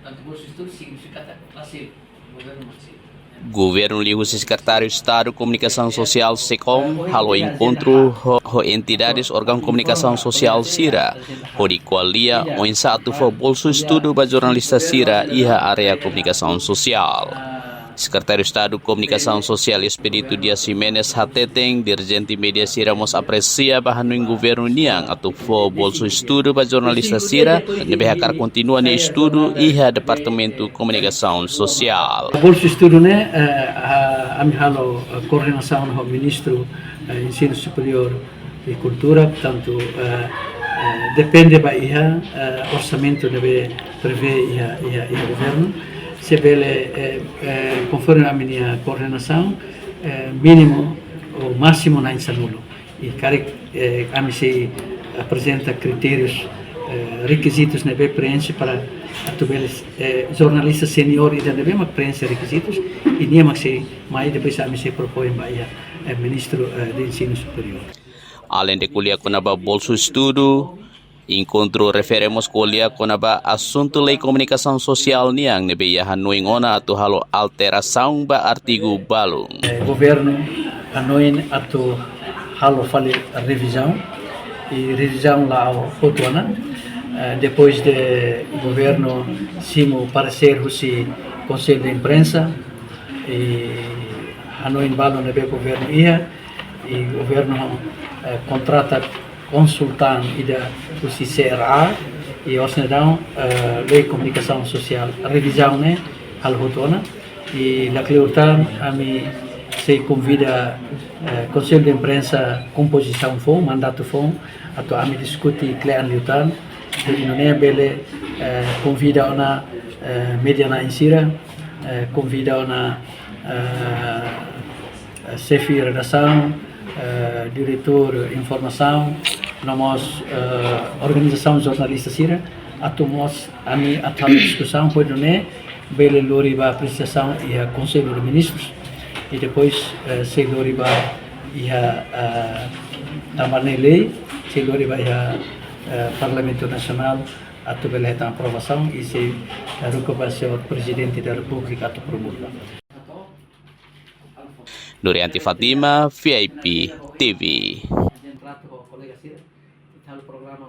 Tanto bolsa de estudo significa classe governo masih. Governo liu Secretário de Estado Comunicação Social SECOM halo encontro ho entidades órgão comunicação social SIRA hori qualia o satu fo bolso estudo ba jornalista SIRA iha area comunicação social. Secretário de Estado Comunicação Social Espírito Dias Jimenez Hateteng dirigente media SIRA mos aprecia bahanuin governo niang atau fo bolso estudo ba jornalista SIRA nebehakar continua ni estudo iha Departamento Comunicação Social. Bolsa estudo né ami halo coordenação do ministro ensino superior e cultura, portanto depende ba iha orçamento deve prevê iha governo. Se bele conforme a minha coordenação mínimo ou máximo na insanulo e a mim se apresenta critérios requisitos na experiência para atubeles jornalistas senior e da mesma experiência requisitos e nem se mais depois a mim se propõe vai ministro de ensino superior. Além de kuliah kunaba bolso estudo, encontro referemos kuliah kunaba assunto lei comunicação social niang nebeyahan nuingona atu halo alteração ba artigo balung. Governo anoin atu halo fale revisão e revisão lá ao fotoana depois de governo simo parecer se conselho de imprensa e anoin balung nebe governo ia e governo contrata consultan ida o CRA e osnedão lei comunicação social revisão né al hotona e la cleurtan a mi se convida conselho de imprensa composição fom mandato fom ato a mi discuti clean liutan e não é bele convida ona media na insira convida ona chefe redação diretor informação nós organização jornalista SIRA atomos a mim a tal discussão pode não é bele loriba apreciação e a conselho de ministros e depois se loriba e a também lei se loriba e a parlamento nacional atu bele a aprovação e se recuperação do presidente da república atu promulga. Nurianti Fatima, VIP TV.